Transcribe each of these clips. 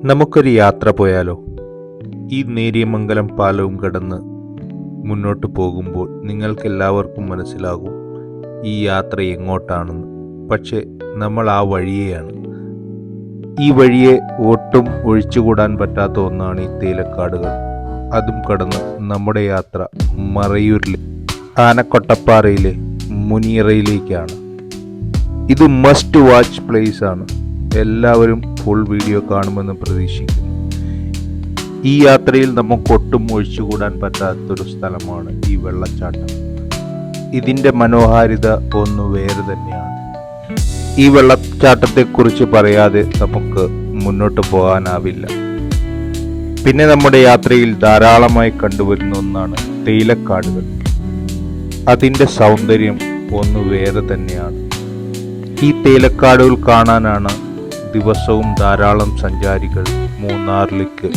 നമുക്കൊരു യാത്ര പോയാലോ? ഈ നേര്യമംഗലം പാലവും കടന്ന് മുന്നോട്ട് പോകുമ്പോൾ നിങ്ങൾക്കെല്ലാവർക്കും മനസ്സിലാകും ഈ യാത്ര എങ്ങോട്ടാണെന്ന്. പക്ഷേ നമ്മൾ ആ വഴിയെയാണ്. ഈ വഴിയെ ഒട്ടും ഒഴിച്ചുകൂടാൻ പറ്റാത്ത ഒന്നാണ് ഈ തേയിലക്കാടുകൾ. അതും കടന്ന് നമ്മുടെ യാത്ര മറയൂരിലെ ആനക്കൊട്ടപ്പാറയിലെ മുനിയറയിലേക്കാണ്. ഇത് മസ്റ്റ് വാച്ച് പ്ലേസ് ആണ്. എല്ലാവരും ഫുൾ വീഡിയോ കാണുമെന്ന് പ്രതീക്ഷിക്കുന്നു. ഈ യാത്രയിൽ നമുക്കൊട്ടും ഒഴിച്ചുകൂടാൻ പറ്റാത്തൊരു സ്ഥലമാണ് ഈ വെള്ളച്ചാട്ടം. ഇതിൻ്റെ മനോഹാരിത ഒന്ന് വേറെ തന്നെയാണ്. ഈ വെള്ളച്ചാട്ടത്തെക്കുറിച്ച് പറയാതെ നമുക്ക് മുന്നോട്ട് പോകാനാവില്ല. പിന്നെ നമ്മുടെ യാത്രയിൽ ധാരാളമായി കണ്ടുവരുന്ന ഒന്നാണ് തേയിലക്കാടുകൾ. അതിൻ്റെ സൗന്ദര്യം ഒന്ന് വേറെ തന്നെയാണ്. ഈ തേയിലക്കാടുകൾ കാണാനാണ് ദിവസവും ധാരാളം സഞ്ചാരികൾ മൂന്നാറിലേക്ക്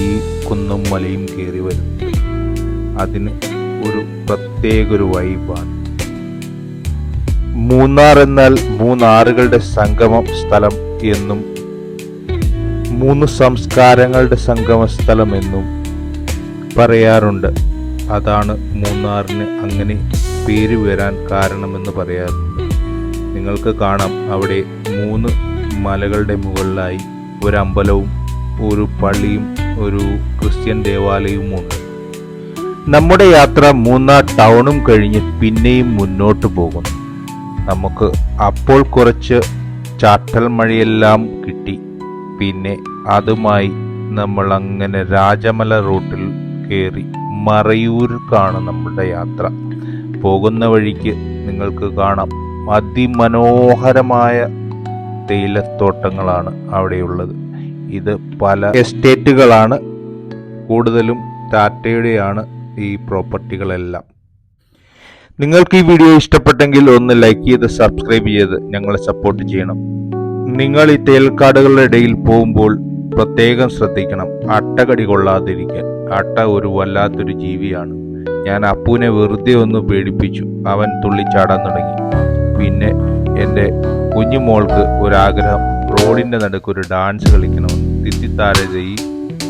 ഈ കുന്നും മലയും കയറി വരുന്നത്. അതിന് ഒരു പ്രത്യേക വൈബാണ്. മൂന്നാർ എന്നാൽ മൂന്നാറുകളുടെ സംഗമ സ്ഥലം എന്നും മൂന്ന് സംസ്കാരങ്ങളുടെ സംഗമ സ്ഥലം എന്നും പറയാറുണ്ട്. അതാണ് മൂന്നാറിന് അങ്ങനെ പേര് വരാൻ കാരണമെന്ന് പറയാറുണ്ട്. നിങ്ങൾക്ക് കാണാം, അവിടെ 3 മലകളുടെ മുകളിലായി ഒരു അമ്പലവും ഒരു പള്ളിയും ഒരു ക്രിസ്ത്യൻ ദേവാലയവും ഉണ്ട്. നമ്മുടെ യാത്ര മൂന്നാർ ടൗണും കഴിഞ്ഞ് പിന്നെയും മുന്നോട്ട് പോകുന്നു. നമുക്ക് അപ്പോൾ കുറച്ച് ചാറ്റൽ മഴയെല്ലാം കിട്ടി. പിന്നെ അതുമായി നമ്മൾ അങ്ങനെ രാജമല റൂട്ടിൽ കയറി മറയൂർക്കാണ് നമ്മുടെ യാത്ര. പോകുന്ന വഴിക്ക് നിങ്ങൾക്ക് കാണാം, അതിമനോഹരമായ തേയിലത്തോട്ടങ്ങളാണ് അവിടെയുള്ളത്. ഇത് പല എസ്റ്റേറ്റുകളാണ്, കൂടുതലും ടാറ്റയുടെയാണ് ഈ പ്രോപ്പർട്ടികളെല്ലാം. നിങ്ങൾക്ക് ഈ വീഡിയോ ഇഷ്ടപ്പെട്ടെങ്കിൽ ഒന്ന് ലൈക്ക് ചെയ്ത് സബ്സ്ക്രൈബ് ചെയ്ത് ഞങ്ങളെ സപ്പോർട്ട് ചെയ്യണം. നിങ്ങൾ ഈ തേയിലക്കാടുകളുടെ ഇടയിൽ പോകുമ്പോൾ പ്രത്യേകം ശ്രദ്ധിക്കണം, അട്ടകടി കൊള്ളാതിരിക്കാൻ. അട്ട ഒരു വല്ലാത്തൊരു ജീവിയാണ്. ഞാൻ അപ്പുവിനെ വെറുതെ ഒന്ന് പേടിപ്പിച്ചു. അവൻ തുള്ളിച്ചാടാൻ തുടങ്ങി. പിന്നെ എൻ്റെ കുഞ്ഞുമോൾക്ക് ഒരാഗ്രഹം, റോഡിൻ്റെ നടുക്ക് ഒരു ഡാൻസ് കളിക്കണമെന്ന്. തിത്തിത്താരതയി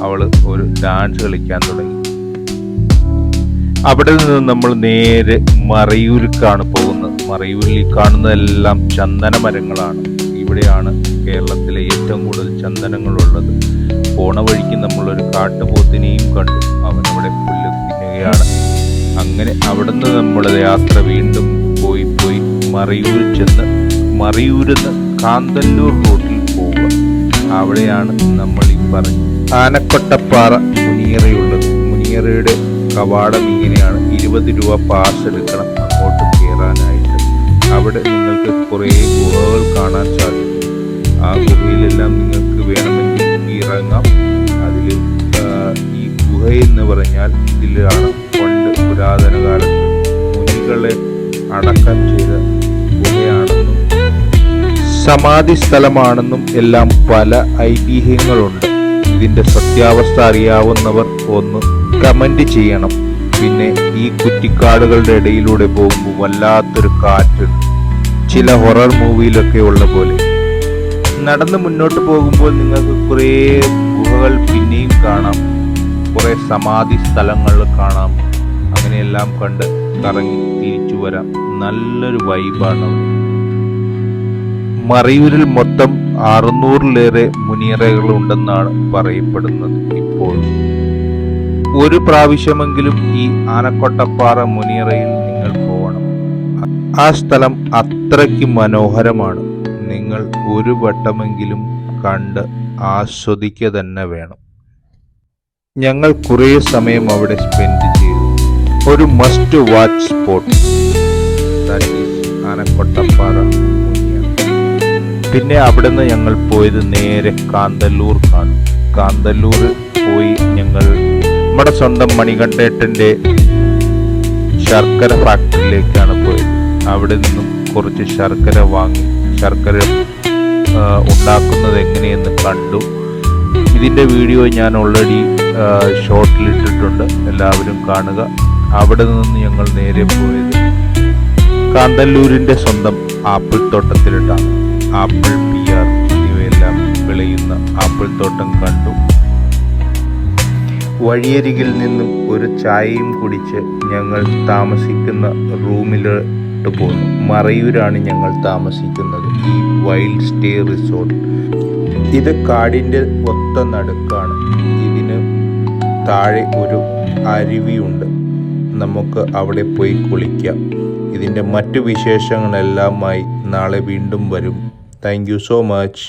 അവൾ ഒരു ഡാൻസ് കളിക്കാൻ തുടങ്ങി. അവിടെ നിന്ന് നമ്മൾ നേരെ മറയൂരിക്കാണ് പോകുന്നത്. മറയൂരിൽ കാണുന്നതെല്ലാം ചന്ദന മരങ്ങളാണ്. ഇവിടെയാണ് കേരളത്തിലെ ഏറ്റവും കൂടുതൽ ചന്ദനങ്ങളുള്ളത്. പോണ വഴിക്ക് നമ്മളൊരു കാട്ടുപോത്തിനെയും കണ്ടു. അവൻ അവിടെ പുല്ല് തിന്നുകയാണ്. അങ്ങനെ അവിടുന്ന് നമ്മുടെ യാത്ര വീണ്ടും പോയി മറയൂർ ചെന്ന് മറയൂരിന്ന് കാന്തല്ലൂർ റോഡിൽ പോവുക. അവിടെയാണ് നമ്മൾ ഈ പറഞ്ഞ ആനക്കൊട്ടപ്പാറ മുനിയറയുള്ളത്. മുനിയറയുടെ കവാടം ഇങ്ങനെയാണ്. 20 രൂപ പാസ് എടുക്കണം അങ്ങോട്ട് കയറാനായിട്ട്. അവിടെ നിങ്ങൾക്ക് കുറേ ഗുഹകൾ കാണാൻ സാധിക്കും. ആ ഗുഹയിലെല്ലാം നിങ്ങൾക്ക് വേണമെങ്കിൽ ഇറങ്ങാം. അതിൽ ഈ ഗുഹയെന്ന് പറഞ്ഞാൽ ഇതിലാണ് പണ്ട് പുരാതന കാലത്ത് മുനികളെ അടക്കം ചെയ്ത ഗുഹയാണെന്നും സമാധി സ്ഥലമാണെന്നും എല്ലാം പല ഐതിഹ്യങ്ങളുണ്ട്. ഇതിന്റെ സത്യാവസ്ഥ അറിയാവുന്നവർ ഒന്ന് കമന്റ് ചെയ്യണം. പിന്നെ ഈ കുറ്റിക്കാടുകളുടെ ഇടയിലൂടെ പോകുമ്പോൾ വല്ലാത്തൊരു കാറ്റുണ്ട്, ചില ഹൊറർ മൂവിയിലൊക്കെ ഉള്ള പോലെ. നടന്ന് മുന്നോട്ട് പോകുമ്പോൾ നിങ്ങൾക്ക് കുറേ ഗുഹകൾ പിന്നെയും കാണാം, കുറേ സമാധി സ്ഥലങ്ങൾ കാണാം. അങ്ങനെയെല്ലാം കണ്ട് കറങ്ങി തിരിച്ചു വരാം. നല്ലൊരു വൈബാണ് അവിടെ. മറയൂരിൽ മൊത്തം 600-ലേറെ മുനിയറകൾ ഉണ്ടെന്നാണ് പറയപ്പെടുന്നത്. ഇപ്പോൾ ഒരു പ്രാവശ്യമെങ്കിലും ഈ ആനക്കൊട്ടപ്പാറ മുനിയറയിൽ നിങ്ങൾ പോകണം. ആ സ്ഥലം അത്രയ്ക്ക് മനോഹരമാണ്. നിങ്ങൾ ഒരു വട്ടമെങ്കിലും കണ്ട് ആസ്വദിക്കുക തന്നെ വേണം. ഞങ്ങൾ കുറേ സമയം അവിടെ സ്പെൻഡ് ചെയ്തു. ഒരു must watch spot, that is Anakottappara Muniyara. പിന്നെ അവിടുന്ന് ഞങ്ങൾ പോയത് നേരെ കാന്തല്ലൂർക്കാണ്. കാന്തല്ലൂർ പോയി ഞങ്ങൾ നമ്മുടെ സ്വന്തം മണികണ്ഠേട്ടൻ്റെ ശർക്കര ഫാക്ടറിയിലേക്കാണ് പോയത്. അവിടെ നിന്നും കുറച്ച് ശർക്കര വാങ്ങി ശർക്കര ഉണ്ടാക്കുന്നത് എങ്ങനെയെന്ന് കണ്ടു. ഇതിൻ്റെ വീഡിയോ ഞാൻ ഓൾറെഡി ഷോർട്ടിലിട്ടിട്ടുണ്ട്, എല്ലാവരും കാണുക. അവിടെ നിന്ന് ഞങ്ങൾ നേരെ പോയത് കാന്തല്ലൂരിൻ്റെ സ്വന്തം ആപ്പിൾ തോട്ടത്തിലിട്ടാണ്. ആപ്പിൾ, പിയർ എന്നിവയെല്ലാം വിളയുന്ന ആപ്പിൾ തോട്ടം കണ്ടു. വഴിയരികിൽ നിന്നും ഒരു ചായയും കുടിച്ച് ഞങ്ങൾ താമസിക്കുന്ന റൂമിലോട്ട് പോന്നു. മറയൂരാണ് ഞങ്ങൾ താമസിക്കുന്നത്, ഈ വൈൽഡ് സ്റ്റേ റിസോർട്ട്. ഇത് കാടിൻ്റെ ഒത്ത നടുക്കാണ്. ഇതിന് താഴെ ഒരു അരുവിയുണ്ട്. നമുക്ക് അവിടെ പോയി കുളിക്കാം. ഇതിൻ്റെ മറ്റു വിശേഷങ്ങളെല്ലാമായി നാളെ വീണ്ടും വരും. Thank you so much.